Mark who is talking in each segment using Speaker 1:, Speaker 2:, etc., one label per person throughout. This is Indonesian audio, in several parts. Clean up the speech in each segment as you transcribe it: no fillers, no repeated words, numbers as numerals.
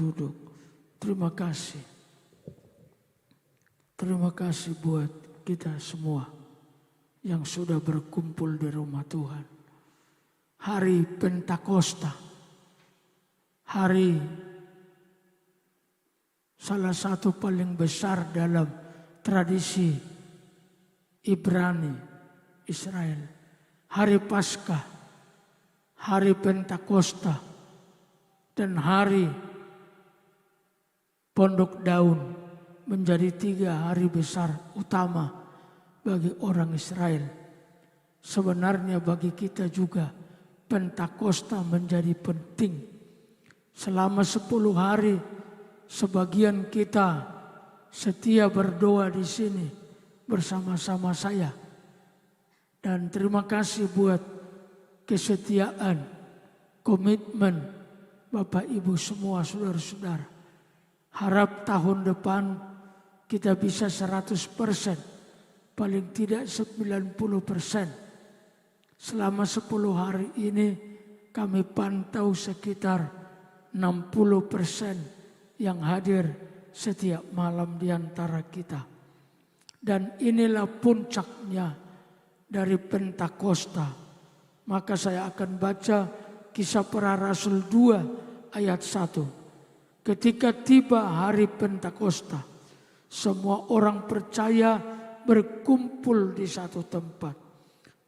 Speaker 1: duduk. Terima kasih. Terima kasih buat kita semua yang sudah berkumpul di rumah Tuhan. Hari Pentakosta, hari salah satu paling besar dalam tradisi Ibrani Israel. Hari Paskah, hari Pentakosta, dan hari Pondok Daun menjadi 3 hari besar utama bagi orang Israel. Sebenarnya bagi kita juga Pentakosta menjadi penting. Selama 10 hari sebagian kita setia berdoa di sini bersama-sama saya. Dan terima kasih buat kesetiaan, komitmen Bapak Ibu semua saudara-saudara. Harap tahun depan kita bisa 100%, paling tidak 90%. Selama 10 hari ini kami pantau sekitar 60% yang hadir setiap malam di antara kita. Dan inilah puncaknya dari Pentakosta. Maka saya akan baca Kisah Para Rasul 2 ayat 1. Ketika tiba hari Pentakosta, semua orang percaya berkumpul di satu tempat.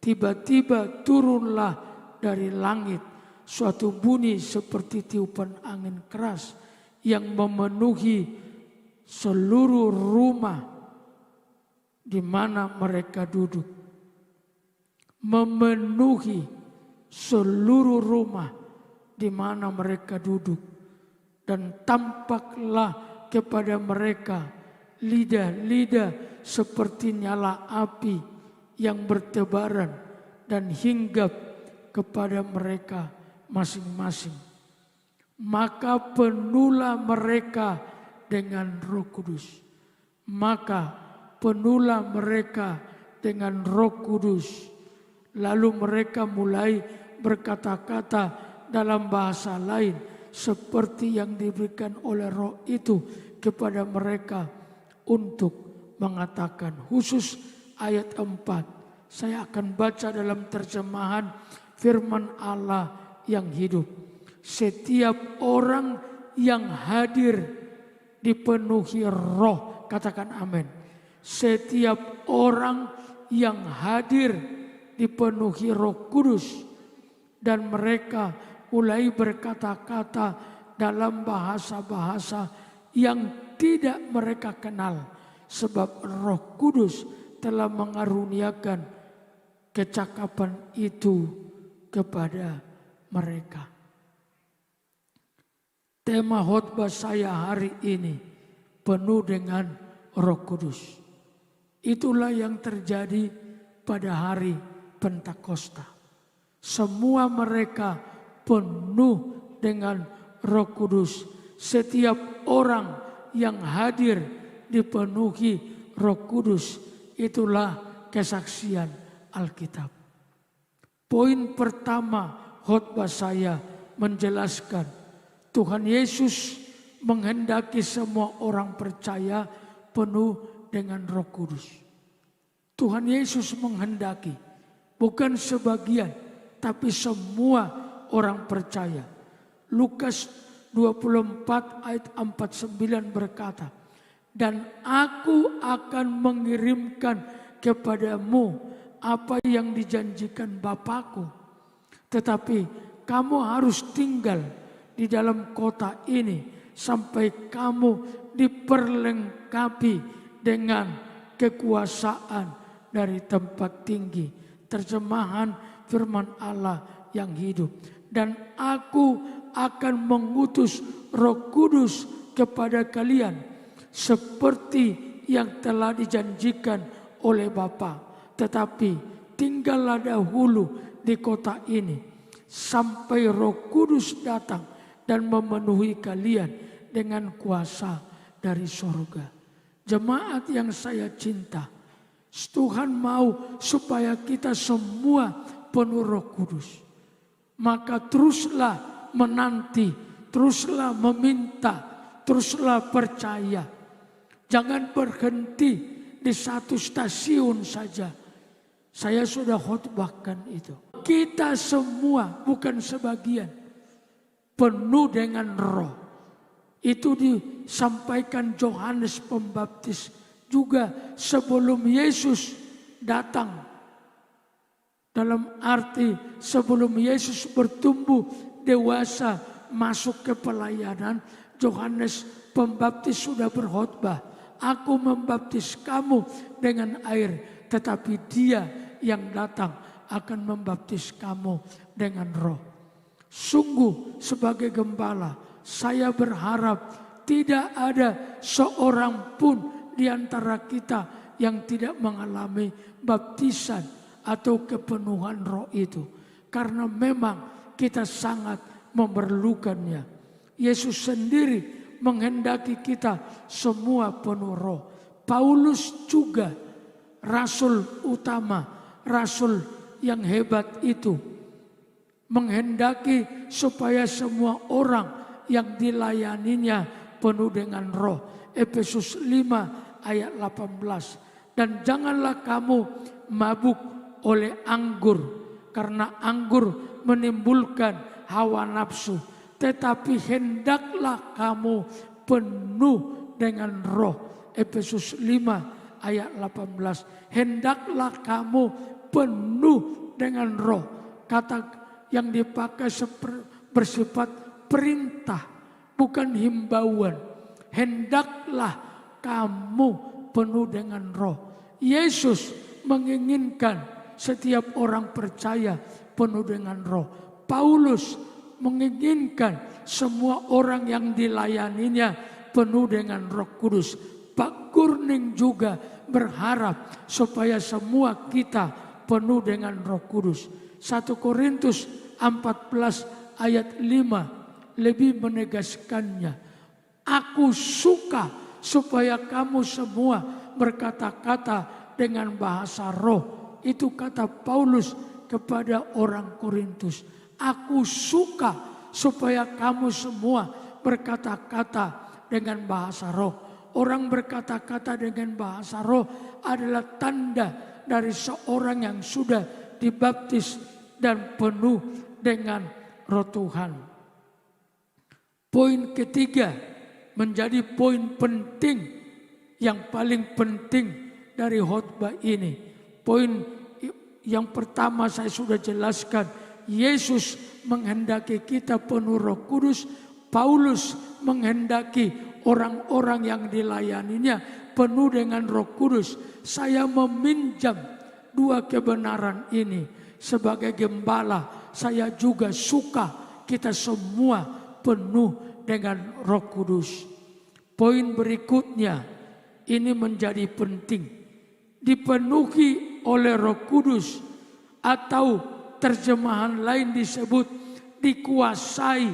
Speaker 1: Tiba-tiba turunlah dari langit suatu bunyi seperti tiupan angin keras yang memenuhi seluruh rumah di mana mereka duduk. Memenuhi seluruh rumah di mana mereka duduk, dan tampaklah kepada mereka lidah-lidah seperti nyala api yang bertebaran dan hinggap kepada mereka masing-masing. Maka penuhlah mereka dengan Roh Kudus. Maka penuhlah mereka dengan Roh Kudus. Lalu mereka mulai berkata-kata dalam bahasa lain seperti yang diberikan oleh Roh itu kepada mereka untuk mengatakan. Khusus ayat 4 saya akan baca dalam terjemahan firman Allah yang hidup. Setiap orang yang hadir dipenuhi Roh, katakan amin. Setiap orang yang hadir dipenuhi Roh Kudus, dan mereka mulai berkata-kata dalam bahasa-bahasa yang tidak mereka kenal, sebab Roh Kudus telah mengaruniakan kecakapan itu kepada mereka. Tema khotbah saya hari ini penuh dengan Roh Kudus. Itulah yang terjadi pada hari Pentakosta. Semua mereka penuh dengan Roh Kudus. Setiap orang yang hadir dipenuhi Roh Kudus. Itulah kesaksian Alkitab. Poin pertama khotbah saya menjelaskan Tuhan Yesus menghendaki semua orang percaya penuh dengan Roh Kudus. Tuhan Yesus menghendaki, bukan sebagian, tapi semua orang percaya. Lukas 24 ayat 49 berkata, dan aku akan mengirimkan kepadamu apa yang dijanjikan Bapakku. Tetapi kamu harus tinggal di dalam kota ini sampai kamu diperlengkapi dengan kekuasaan dari tempat tinggi. Terjemahan firman Allah yang hidup. Dan aku akan mengutus Roh Kudus kepada kalian seperti yang telah dijanjikan oleh Bapa. Tetapi tinggallah dahulu di kota ini sampai Roh Kudus datang dan memenuhi kalian dengan kuasa dari sorga. Jemaat yang saya cinta, Tuhan mau supaya kita semua penuh Roh Kudus. Maka teruslah menanti teruslah meminta, teruslah percaya. Jangan berhenti di satu stasiun saja. Saya sudah khotbahkan itu. Kita semua, bukan sebagian, penuh dengan roh. Itu disampaikan Yohanes Pembaptis juga sebelum Yesus datang. Dalam arti sebelum Yesus bertumbuh dewasa masuk ke pelayanan, Yohanes Pembaptis sudah berkhotbah. Aku membaptis kamu dengan air, tetapi Dia yang datang akan membaptis kamu dengan roh. Sungguh sebagai gembala, saya berharap tidak ada seorang pun di antara kita yang tidak mengalami baptisan atau kepenuhan roh itu. Karena memang kita sangat memerlukannya. Yesus sendiri menghendaki kita semua penuh roh. Paulus juga rasul utama, rasul yang hebat itu, menghendaki supaya semua orang yang dilayaninya penuh dengan roh. Efesus 5 ayat 18. Dan janganlah kamu mabuk oleh anggur, karena anggur menimbulkan hawa nafsu. Tetapi hendaklah kamu penuh dengan roh. Efesus 5 ayat 18. Hendaklah kamu penuh dengan roh. Kata yang dipakai bersifat perintah, bukan himbauan. Hendaklah kamu penuh dengan roh. Yesus menginginkan setiap orang percaya penuh dengan roh. Paulus menginginkan semua orang yang dilayaninya penuh dengan Roh Kudus. Pak Gurning juga berharap supaya semua kita penuh dengan Roh Kudus. 1 Korintus 14 ayat 5 lebih menegaskannya. Aku suka supaya kamu semua berkata-kata dengan bahasa roh. Itu kata Paulus kepada orang Korintus. Aku suka supaya kamu semua berkata-kata dengan bahasa roh. Orang berkata-kata dengan bahasa roh adalah tanda dari seorang yang sudah dibaptis dan penuh dengan roh Tuhan. Poin ketiga menjadi poin penting, yang paling penting dari khotbah ini. Poin yang pertama saya sudah jelaskan, Yesus menghendaki kita penuh Roh Kudus. Paulus menghendaki orang-orang yang dilayaninya penuh dengan Roh Kudus. Saya meminjam dua kebenaran ini sebagai gembala. Saya juga suka kita semua penuh dengan Roh Kudus. Poin berikutnya ini menjadi penting. Dipenuhi oleh Roh Kudus, atau terjemahan lain disebut dikuasai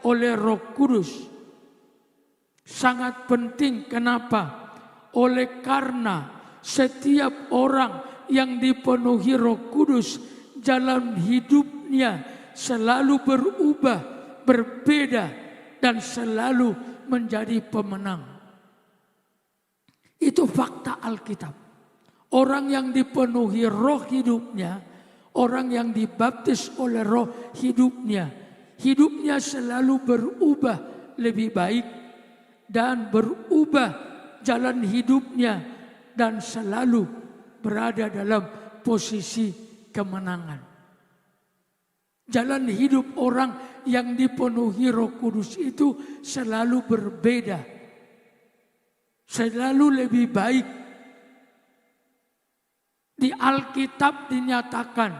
Speaker 1: oleh Roh Kudus. Sangat penting. Kenapa? Oleh karena setiap orang yang dipenuhi Roh Kudus, jalan hidupnya selalu berubah, berbeda, dan selalu menjadi pemenang. Itu fakta Alkitab. Orang yang dipenuhi roh hidupnya, orang yang dibaptis oleh roh hidupnya, hidupnya selalu berubah lebih baik dan berubah jalan hidupnya dan selalu berada dalam posisi kemenangan. Jalan hidup orang yang dipenuhi Roh Kudus itu selalu berbeda, selalu lebih baik. Di Alkitab dinyatakan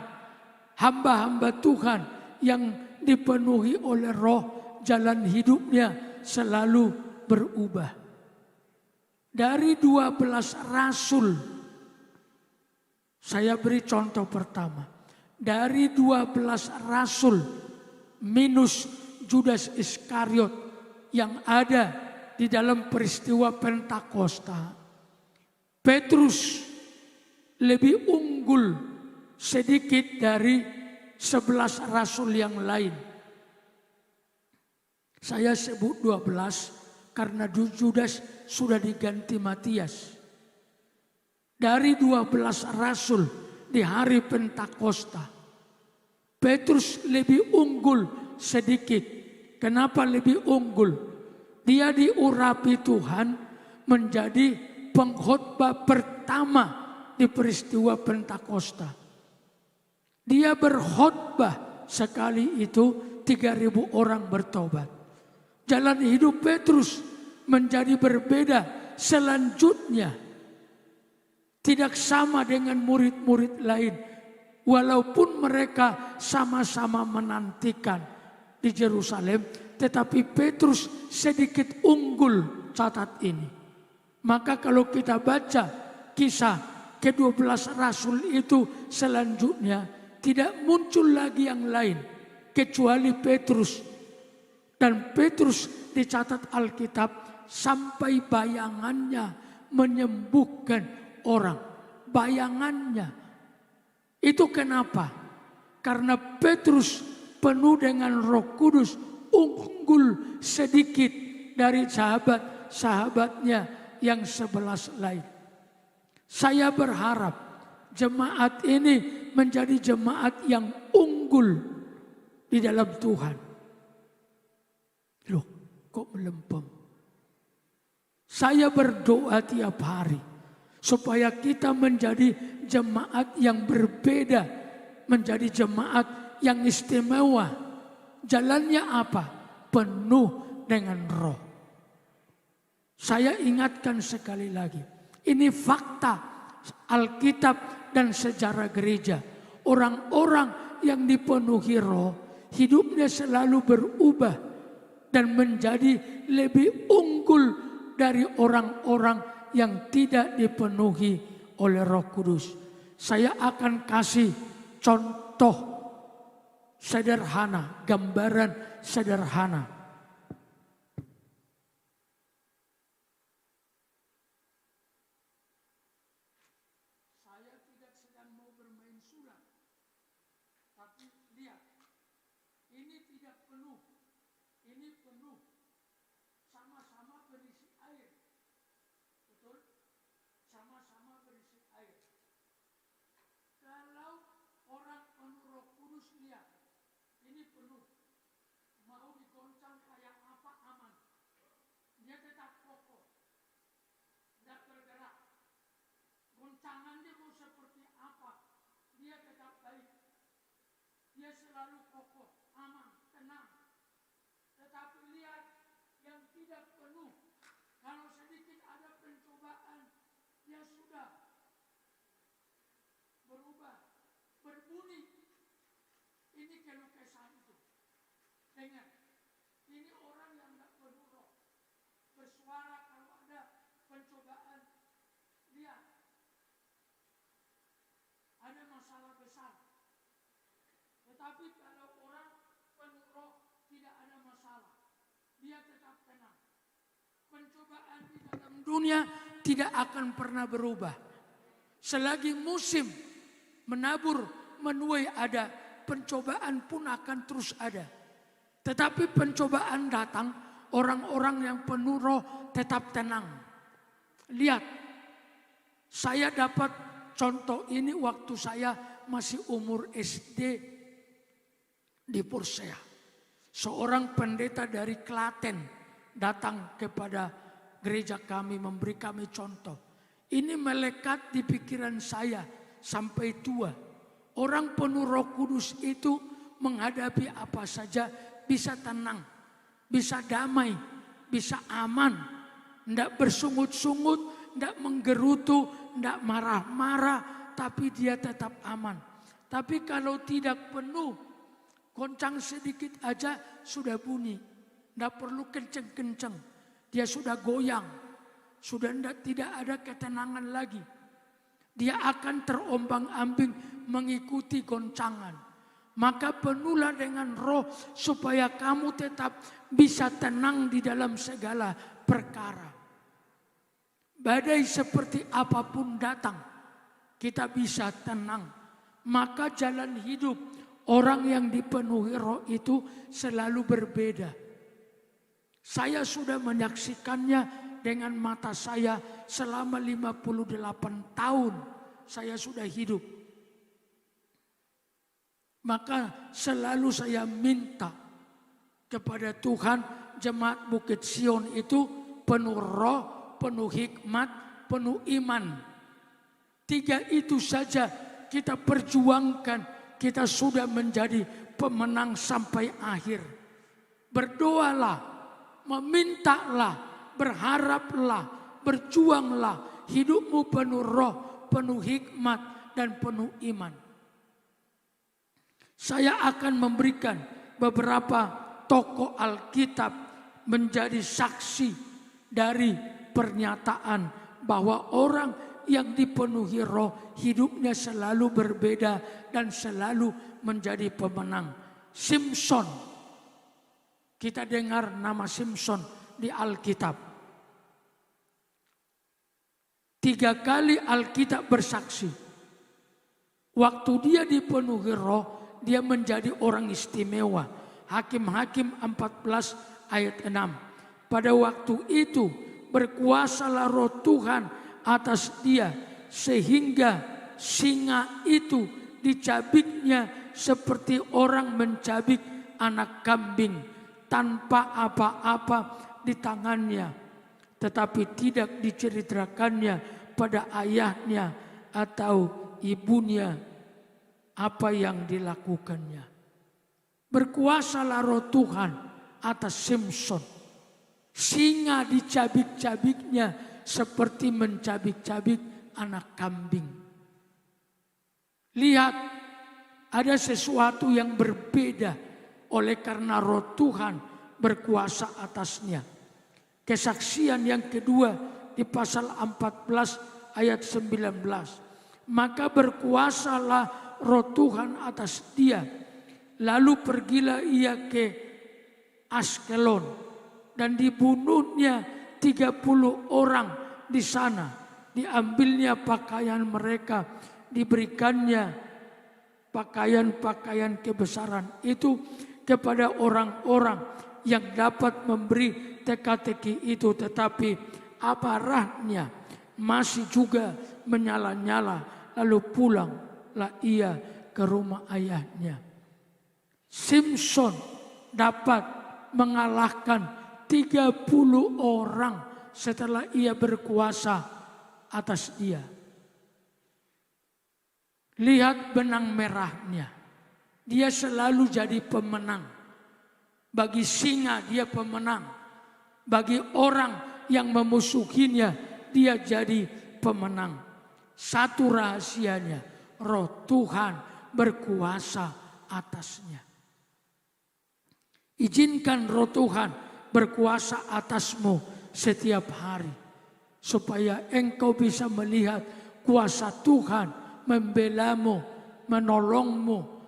Speaker 1: hamba-hamba Tuhan yang dipenuhi oleh roh, jalan hidupnya selalu berubah. Dari 12 rasul, saya beri contoh pertama. Dari 12 rasul minus Judas Iskariot yang ada di dalam peristiwa Pentakosta, Petrus lebih unggul sedikit dari 11 rasul yang lain. Saya sebut 12 karena Judas sudah diganti Matias. Dari 12 rasul di hari Pentakosta, Petrus lebih unggul sedikit. Kenapa lebih unggul? Dia diurapi Tuhan menjadi pengkhotbah pertama di peristiwa Pentakosta. Dia berkhotbah sekali itu 3.000 orang bertobat. Jalan hidup Petrus menjadi berbeda selanjutnya. Tidak sama dengan murid-murid lain. Walaupun mereka sama-sama menantikan di Yerusalem, tetapi Petrus sedikit unggul, catat ini. Maka kalau kita baca kisah ke-12 rasul itu selanjutnya, tidak muncul lagi yang lain kecuali Petrus. Dan Petrus dicatat Alkitab sampai bayangannya menyembuhkan orang. Bayangannya. Itu kenapa? Karena Petrus penuh dengan Roh Kudus, unggul sedikit dari sahabat-sahabatnya yang 11 lain. Saya berharap jemaat ini menjadi jemaat yang unggul di dalam Tuhan. Loh, kok melempem? Saya berdoa tiap hari supaya kita menjadi jemaat yang berbeda, menjadi jemaat yang istimewa. Jalannya apa? Penuh dengan Roh. Saya ingatkan sekali lagi, ini fakta Alkitab dan sejarah gereja. Orang-orang yang dipenuhi Roh, hidupnya selalu berubah dan menjadi lebih unggul dari orang-orang yang tidak dipenuhi oleh Roh Kudus. Saya akan kasih contoh sederhana, gambaran sederhana. Saya tidak sedang mau bermain sulap, tapi lihat, ini tidak penuh. Ini penuh, sama-sama berisi air. Betul? Sama-sama berisi air. Kalau orang penuh Roh Kudus, lihat, ini penuh. Mau digoncang kayak apa aman. Dia tetap kokoh. Tidak bergerak. Goncangannya mau seperti apa, dia tetap baik. Dia selalu kokoh, aman, tenang. Tetapi lihat yang tidak penuh. Kalau sedikit ada pencobaan, dia sudah berubah, berbunyi. Ini kelukesan itu. Dengar, ini orang yang tidak penuh Roh. Bersuara kalau ada pencobaan. Lihat, ada masalah besar. Tetapi kalau orang penuh Roh, tidak ada masalah. Dia tetap tenang. Pencobaan di dalam dunia tidak akan pernah berubah. Selagi musim menabur, menuai ada, pencobaan pun akan terus ada. Tetapi pencobaan datang, orang-orang yang penuh Roh tetap tenang. Lihat, saya dapat contoh ini waktu saya masih umur SD di Persea. Seorang pendeta dari Klaten datang kepada gereja kami, memberi kami contoh. Ini melekat di pikiran saya sampai tua. Orang penuh Roh Kudus itu menghadapi apa saja bisa tenang, bisa damai, bisa aman. Tidak bersungut-sungut, tidak menggerutu, tidak marah-marah, tapi dia tetap aman. Tapi kalau tidak penuh, goncang sedikit aja sudah bunyi. Tidak perlu kenceng-kenceng. Dia sudah goyang. Sudah tidak ada ketenangan lagi. Dia akan terombang-ambing mengikuti goncangan. Maka penuhlah dengan Roh supaya kamu tetap bisa tenang di dalam segala perkara. Badai seperti apapun datang, kita bisa tenang. Maka jalan hidup orang yang dipenuhi Roh itu selalu berbeda. Saya sudah menyaksikannya dengan mata saya selama 58 tahun saya sudah hidup. Maka selalu saya minta kepada Tuhan, jemaat Bukit Sion itu penuh roh, penuh hikmat, penuh iman. 3 itu saja kita perjuangkan, kita sudah menjadi pemenang sampai akhir. Berdoalah, memintalah, berharaplah, berjuanglah, hidupmu penuh roh, penuh hikmat, dan penuh iman. Saya akan memberikan beberapa tokoh Alkitab menjadi saksi dari pernyataan bahwa orang yang dipenuhi roh hidupnya selalu berbeda dan selalu menjadi pemenang. Simson, kita dengar nama Simson di Alkitab. 3 kali Alkitab bersaksi, waktu dia dipenuhi roh, dia menjadi orang istimewa. Hakim-Hakim 14 ayat 6. Pada waktu itu berkuasalah roh Tuhan atas dia, sehingga singa itu dicabiknya seperti orang mencabik anak kambing tanpa apa-apa di tangannya, tetapi tidak diceritakannya pada ayahnya atau ibunya apa yang dilakukannya. Berkuasalah roh Tuhan atas Simson. Singa dicabik-cabiknya seperti mencabik-cabik anak kambing. Lihat, ada sesuatu yang berbeda oleh karena roh Tuhan berkuasa atasnya. Kesaksian yang kedua di pasal 14 ayat 19. Maka berkuasalah roh Tuhan atas dia. Lalu pergilah ia ke Askelon dan dibunuhnya 30 orang di sana. Diambilnya pakaian mereka, diberikannya pakaian-pakaian kebesaran itu kepada orang-orang yang dapat memberi teka-teki itu. Tetapi amarahnya masih juga menyala-nyala. Lalu pulanglah ia ke rumah ayahnya. Simson dapat mengalahkan 30 orang setelah ia berkuasa atas dia. Lihat benang merahnya. Dia selalu jadi pemenang. Bagi singa dia pemenang. Bagi orang yang memusuhinya dia jadi pemenang. Satu rahasianya, roh Tuhan berkuasa atasnya. Izinkan roh Tuhan berkuasa atasmu setiap hari. Supaya engkau bisa melihat kuasa Tuhan membelamu, menolongmu.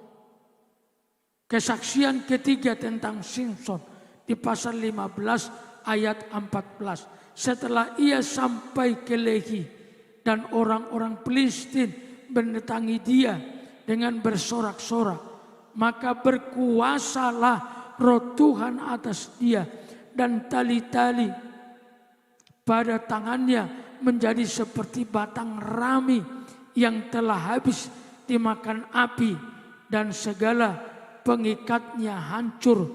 Speaker 1: Kesaksian ketiga tentang Simson di pasal 15 ayat 14. Setelah ia sampai ke Lehi dan orang-orang Filistin mendatangi dia dengan bersorak-sorak, maka berkuasalah roh Tuhan atas dia, dan tali-tali pada tangannya menjadi seperti batang rami yang telah habis dimakan api, dan segala pengikatnya hancur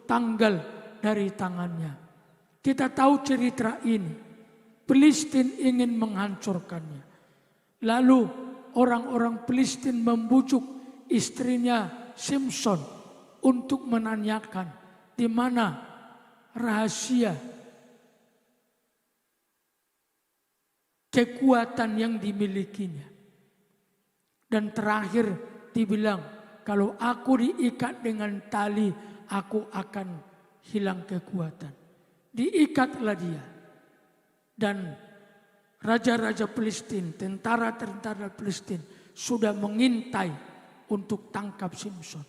Speaker 1: tanggal dari tangannya. Kita tahu cerita ini. Filistin ingin menghancurkannya. Lalu orang-orang Filistin membujuk istrinya Simson untuk menanyakan di mana rahasia kekuatan yang dimilikinya. Dan terakhir dibilang, kalau aku diikat dengan tali, aku akan hilang kekuatan. Diikatlah dia. Dan raja-raja Filistin, tentara-tentara Filistin sudah mengintai untuk tangkap Simson.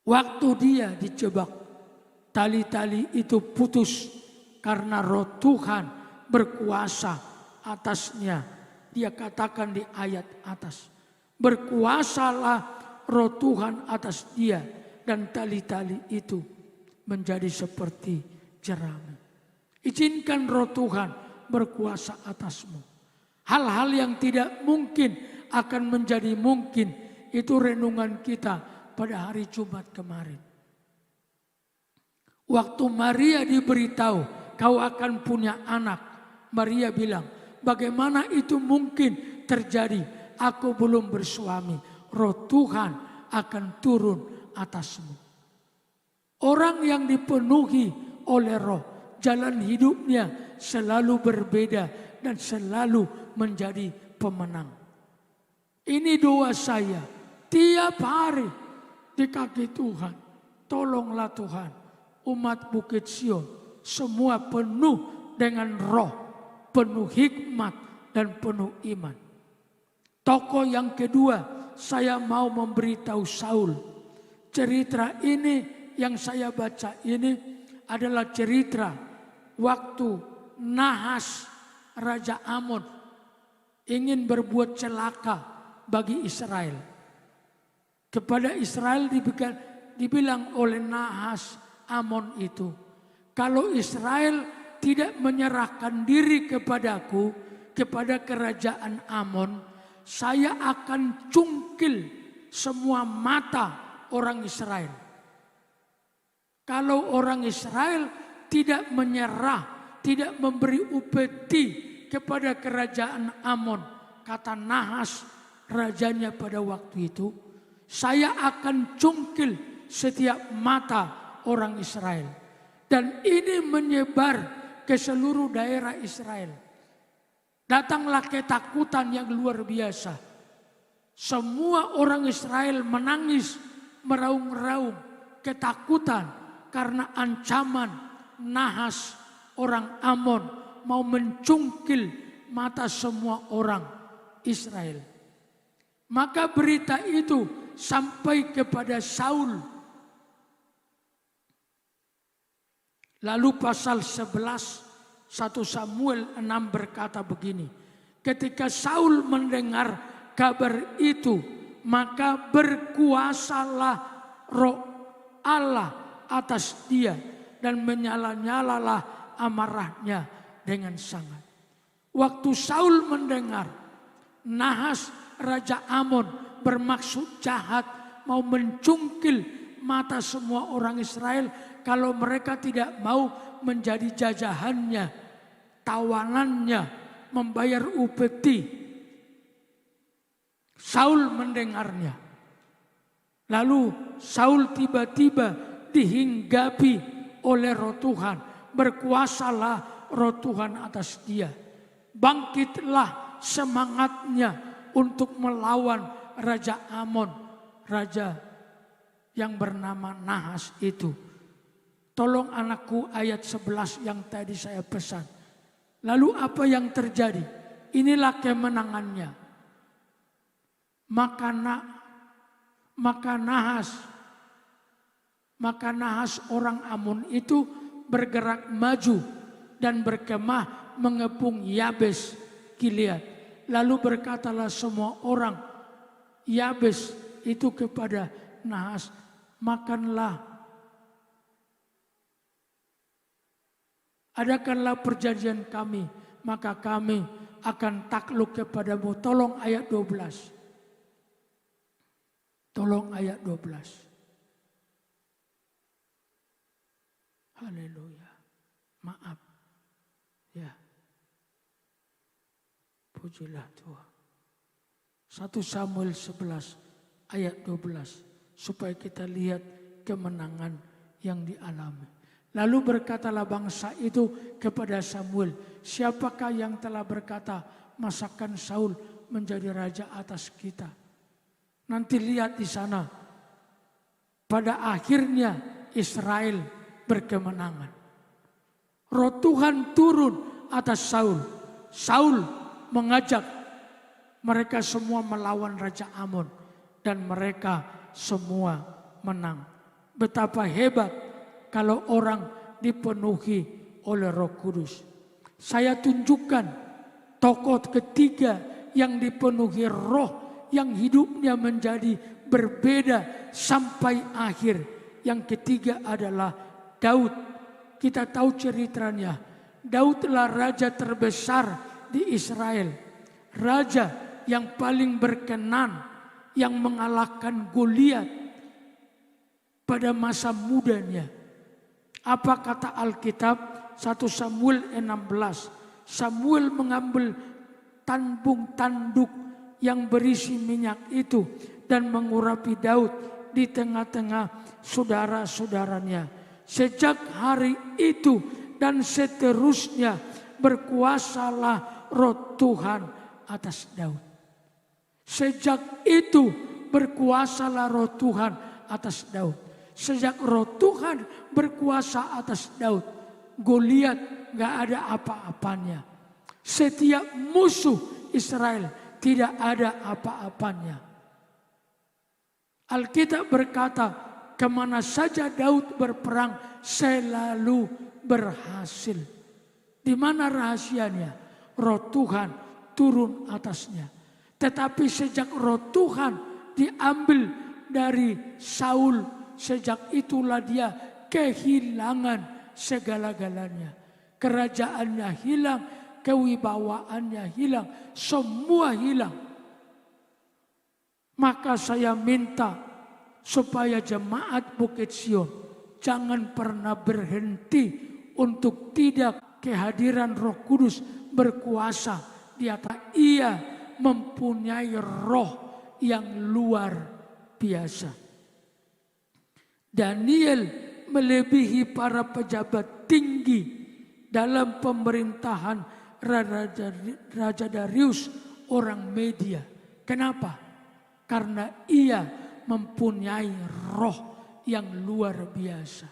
Speaker 1: Waktu dia dijebak, tali-tali itu putus karena roh Tuhan berkuasa atasnya. Dia katakan di ayat atas, berkuasalah roh Tuhan atas dia, dan tali-tali itu menjadi seperti jerami. Izinkan Roh Tuhan berkuasa atasmu. Hal-hal yang tidak mungkin akan menjadi mungkin. Itu renungan kita pada hari Jumat kemarin. Waktu Maria diberitahu, kau akan punya anak. Maria bilang, bagaimana itu mungkin terjadi? Aku belum bersuami. Roh Tuhan akan turun atasmu. Orang yang dipenuhi oleh Roh, jalan hidupnya selalu berbeda dan selalu menjadi pemenang. Ini doa saya tiap hari di kaki Tuhan. Tolonglah Tuhan, umat Bukit Sion semua penuh dengan Roh, penuh hikmat dan penuh iman. Tokoh yang kedua, saya mau memberitahu Saul. Cerita ini yang saya baca ini adalah cerita waktu Nahas Raja Amon ingin berbuat celaka bagi Israel. Kepada Israel dibilang oleh Nahas Amon itu, kalau Israel tidak menyerahkan diri kepadaku, kepada kerajaan Amon, saya akan cungkil semua mata orang Israel. Kalau orang Israel tidak menyerah, tidak memberi upeti kepada kerajaan Amon, kata Nahas rajanya pada waktu itu, saya akan cungkil setiap mata orang Israel. Dan ini menyebar ke seluruh daerah Israel. Datanglah ketakutan yang luar biasa. Semua orang Israel menangis, meraung-raung, ketakutan karena ancaman Nahas orang Amon mau mencungkil mata semua orang Israel. Maka berita itu sampai kepada Saul. Lalu pasal 11 1 Samuel 6 berkata begini. Ketika Saul mendengar kabar itu, maka berkuasalah Roh Allah atas dia dan menyala-nyalalah amarahnya dengan sangat. Waktu Saul mendengar Nahas Raja Amon bermaksud jahat mau mencungkil mata semua orang Israel kalau mereka tidak mau menjadi jajahannya, tawanannya, membayar upeti. Saul mendengarnya. Lalu Saul tiba-tiba dihinggapi oleh Roh Tuhan. Berkuasalah Roh Tuhan atas dia. Bangkitlah semangatnya untuk melawan Raja Amon, raja yang bernama Nahas itu. Tolong anakku ayat 11 yang tadi saya pesan. Lalu apa yang terjadi? Inilah kemenangannya. Maka Nahas orang Amon itu bergerak maju dan berkemah mengepung Yabes Gilead. Lalu berkatalah semua orang Yabes itu kepada Nahas, makanlah, adakanlah perjanjian kami, maka kami akan takluk kepadamu. Tolong ayat 12. Tolong ayat 12. Haleluya. Maaf. Ya. Pujilah Tuhan. 1 Samuel 11 ayat 12. Supaya kita lihat kemenangan yang dialami. Lalu berkatalah bangsa itu kepada Samuel, siapakah yang telah berkata, masakan Saul menjadi raja atas kita? Nanti lihat di sana. Pada akhirnya Israel berkemenangan. Roh Tuhan turun atas Saul. Saul mengajak mereka semua melawan Raja Amon. Dan mereka semua menang. Betapa hebat kalau orang dipenuhi oleh Roh Kudus. Saya tunjukkan tokoh ketiga yang dipenuhi Roh, yang hidupnya menjadi berbeda sampai akhir. Yang ketiga adalah Daud, kita tahu ceritanya. Daudlah raja terbesar di Israel. Raja yang paling berkenan, yang mengalahkan Goliat pada masa mudanya. Apa kata Alkitab? 1 Samuel 16. Samuel mengambil tanduk yang berisi minyak itu dan mengurapi Daud di tengah-tengah saudara-saudaranya. Sejak hari itu dan seterusnya berkuasalah Roh Tuhan atas Daud. Sejak itu berkuasalah Roh Tuhan atas Daud. Sejak Roh Tuhan berkuasa atas Daud, Goliat gak ada apa-apanya. Setiap musuh Israel tidak ada apa-apanya. Alkitab berkata, kemana saja Daud berperang selalu berhasil. Di mana rahasianya? Roh Tuhan turun atasnya. Tetapi sejak Roh Tuhan diambil dari Saul, sejak itulah dia kehilangan segala-galanya. Kerajaannya hilang, kewibawaannya hilang, semua hilang. Maka saya minta supaya jemaat Bukit Sion jangan pernah berhenti untuk tidak kehadiran Roh Kudus berkuasa di atas. Ia mempunyai roh yang luar biasa. Daniel melebihi para pejabat tinggi dalam pemerintahan Raja Darius orang Media. Kenapa? Karena ia mempunyai roh yang luar biasa.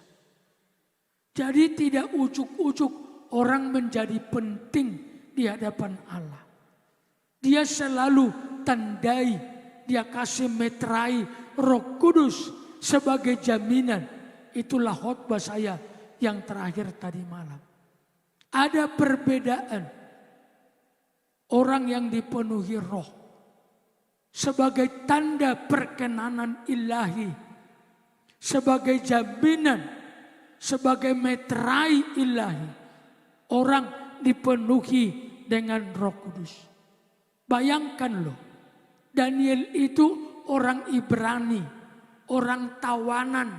Speaker 1: Jadi tidak ujuk-ujuk orang menjadi penting di hadapan Allah. Dia selalu tandai, dia kasih meterai Roh Kudus sebagai jaminan. Itulah khotbah saya yang terakhir tadi malam. Ada perbedaan orang yang dipenuhi roh sebagai tanda perkenanan ilahi, sebagai jaminan, sebagai meterai ilahi. Orang dipenuhi dengan Roh Kudus. Bayangkan loh, Daniel itu orang Ibrani, orang tawanan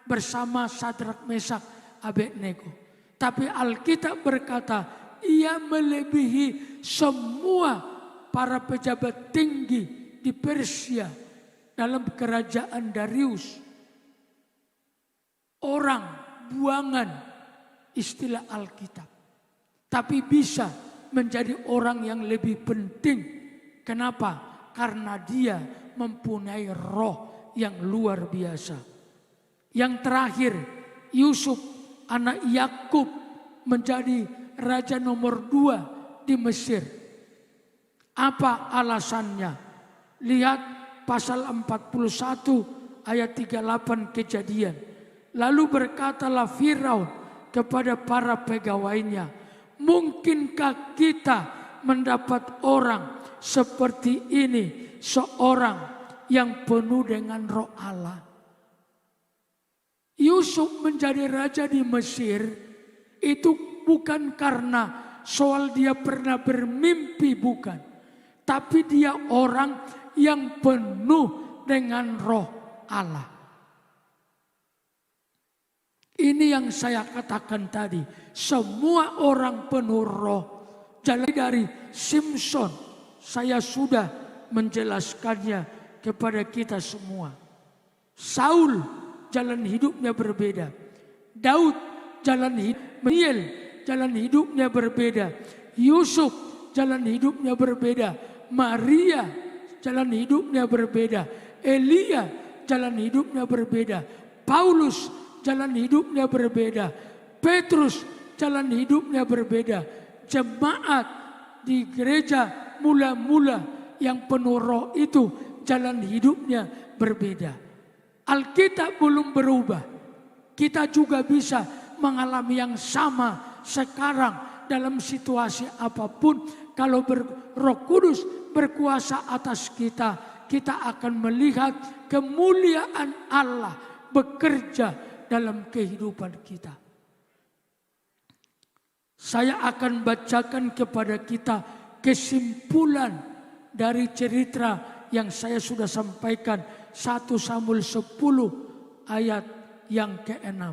Speaker 1: bersama Sadrak, Mesak, Abednego. Tapi Alkitab berkata, ia melebihi semua para pejabat tinggi di Persia dalam kerajaan Darius. Orang buangan istilah Alkitab. Tapi bisa menjadi orang yang lebih penting. Kenapa? Karena dia mempunyai roh yang luar biasa. Yang terakhir, Yusuf anak Yakub menjadi raja nomor 2 di Mesir. Apa alasannya? Lihat pasal 41 ayat 38 Kejadian. Lalu berkatalah Firaun kepada para pegawainya, mungkinkah kita mendapat orang seperti ini, seorang yang penuh dengan roh Allah? Yusuf menjadi raja di Mesir itu bukan karena soal dia pernah bermimpi, bukan. Tapi dia orang yang penuh dengan roh Allah. Ini yang saya katakan tadi. Semua orang penuh roh. Jadi dari Simpson saya sudah menjelaskannya kepada kita semua. Saul jalan hidupnya berbeda. Daud jalan hidupnya, Daniel jalan hidupnya berbeda. Yusuf jalan hidupnya berbeda. Maria jalan hidupnya berbeda. Elia jalan hidupnya berbeda. Paulus jalan hidupnya berbeda. Petrus jalan hidupnya berbeda. Jemaat di gereja mula-mula yang penuh roh itu jalan hidupnya berbeda. Alkitab belum berubah. Kita juga bisa mengalami yang sama sekarang dalam situasi apapun. Kalau Roh Kudus berkuasa atas kita, kita akan melihat kemuliaan Allah bekerja dalam kehidupan kita. Saya akan bacakan kepada kita kesimpulan dari cerita yang saya sudah sampaikan 1 Samuel 10 ayat yang ke-6.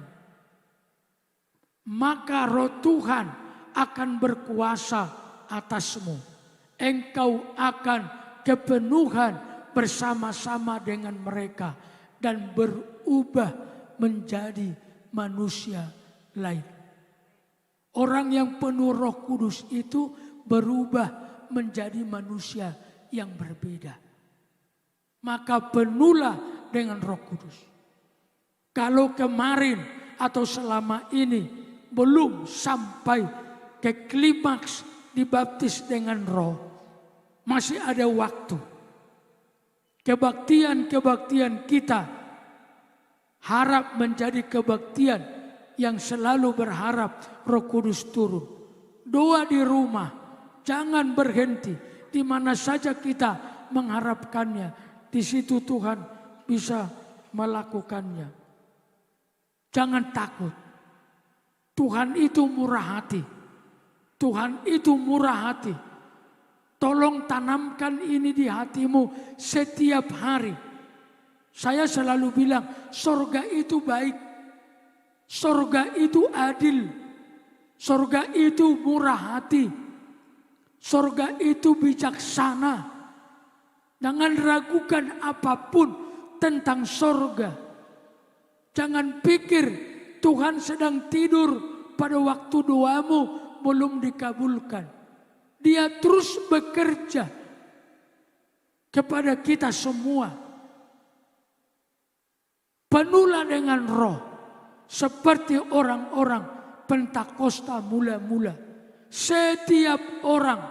Speaker 1: Maka roh Tuhan akan berkuasa atasmu. Engkau akan kepenuhan bersama-sama dengan mereka dan berubah menjadi manusia lain. Orang yang penuh Roh Kudus itu berubah menjadi manusia yang berbeda. Maka penuhlah dengan Roh Kudus. Kalau kemarin atau selama ini belum sampai ke klimaks dibaptis dengan Roh, masih ada waktu. Kebaktian-kebaktian kita harap menjadi kebaktian yang selalu berharap Roh Kudus turun. Doa di rumah, jangan berhenti. Di mana saja kita mengharapkannya, di situ Tuhan bisa melakukannya. Jangan takut. Tuhan itu murah hati. Tuhan itu murah hati. Tolong tanamkan ini di hatimu setiap hari. Saya selalu bilang, sorga itu baik. Sorga itu adil. Sorga itu murah hati. Sorga itu bijaksana. Jangan ragukan apapun tentang sorga. Jangan pikir Tuhan sedang tidur pada waktu doamu belum dikabulkan. Dia terus bekerja kepada kita semua. Penuhlah dengan Roh. Seperti orang-orang Pentakosta mula-mula. Setiap orang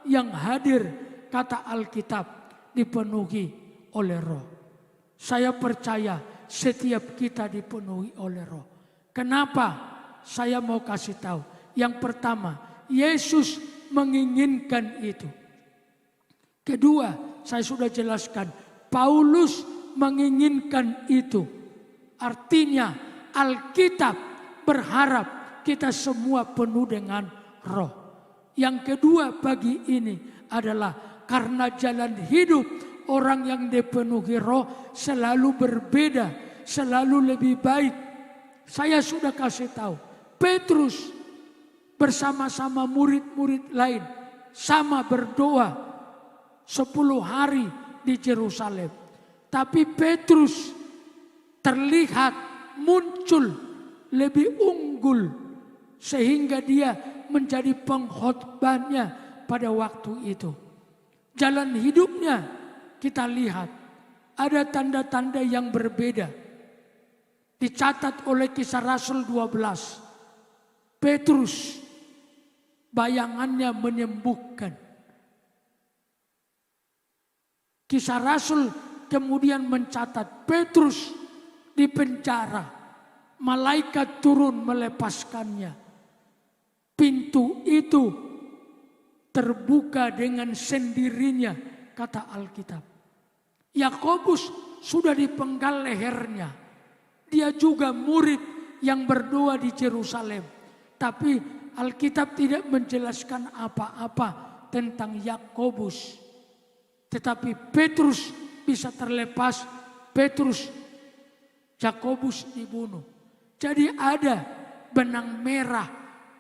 Speaker 1: yang hadir, kata Alkitab, dipenuhi oleh Roh. Saya percaya setiap kita dipenuhi oleh Roh. Kenapa? Saya mau kasih tahu. Yang pertama, Yesus menginginkan itu. Kedua, saya sudah jelaskan, Paulus menginginkan itu. Artinya Alkitab berharap kita semua penuh dengan Roh. Yang kedua pagi ini adalah karena jalan hidup orang yang dipenuhi Roh selalu berbeda, selalu lebih baik. Saya sudah kasih tahu, Petrus bersama-sama murid-murid lain sama berdoa 10 hari di Yerusalem. Tapi Petrus terlihat muncul lebih unggul sehingga dia menjadi pengkhotbahnya pada waktu itu. Jalan hidupnya kita lihat ada tanda-tanda yang berbeda. Dicatat oleh Kisah Rasul 12. Petrus bayangannya menyembuhkan. Kisah Rasul kemudian mencatat Petrus di penjara. Malaikat turun melepaskannya. Pintu itu terbuka dengan sendirinya, kata Alkitab. Yakobus sudah dipenggal lehernya. Dia juga murid yang berdoa di Yerusalem. Tapi Alkitab tidak menjelaskan apa-apa tentang Yakobus. Tetapi Petrus bisa terlepas. Yakobus dibunuh. Jadi ada benang merah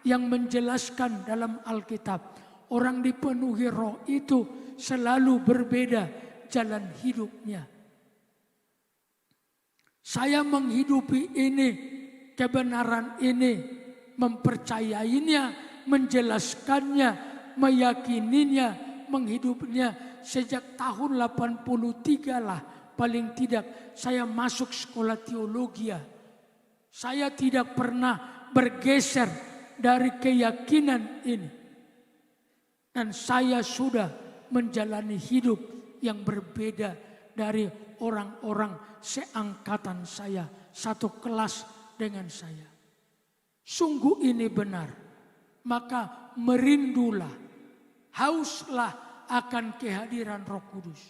Speaker 1: yang menjelaskan dalam Alkitab. Orang dipenuhi Roh itu selalu berbeda jalan hidupnya. Saya menghidupi ini, kebenaran ini, mempercayainya, menjelaskannya, meyakininya, menghidupinya sejak tahun 83 lah. Paling tidak saya masuk sekolah teologi. Saya tidak pernah bergeser dari keyakinan ini. Dan saya sudah menjalani hidup yang berbeda dari orang-orang seangkatan saya, satu kelas dengan saya. Sungguh ini benar. Maka merindulah, hauslah akan kehadiran Roh Kudus.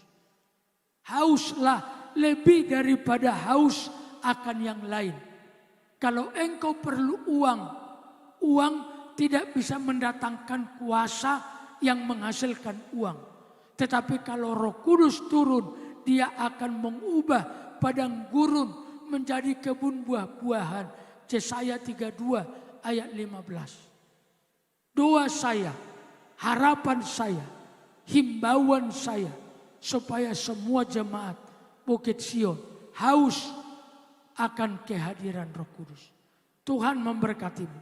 Speaker 1: Hauslah lebih daripada haus akan yang lain. Kalau engkau perlu uang, uang tidak bisa mendatangkan kuasa yang menghasilkan uang. Tetapi kalau Roh Kudus turun, dia akan mengubah padang gurun menjadi kebun buah-buahan. Yesaya 32 ayat 15. Doa saya, harapan saya, himbauan saya, supaya semua jemaat Bukit Sion haus akan kehadiran Roh Kudus. Tuhan memberkatimu.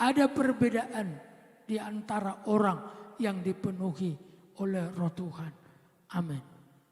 Speaker 1: Ada perbedaan di antara orang yang dipenuhi oleh Roh Tuhan. Amin.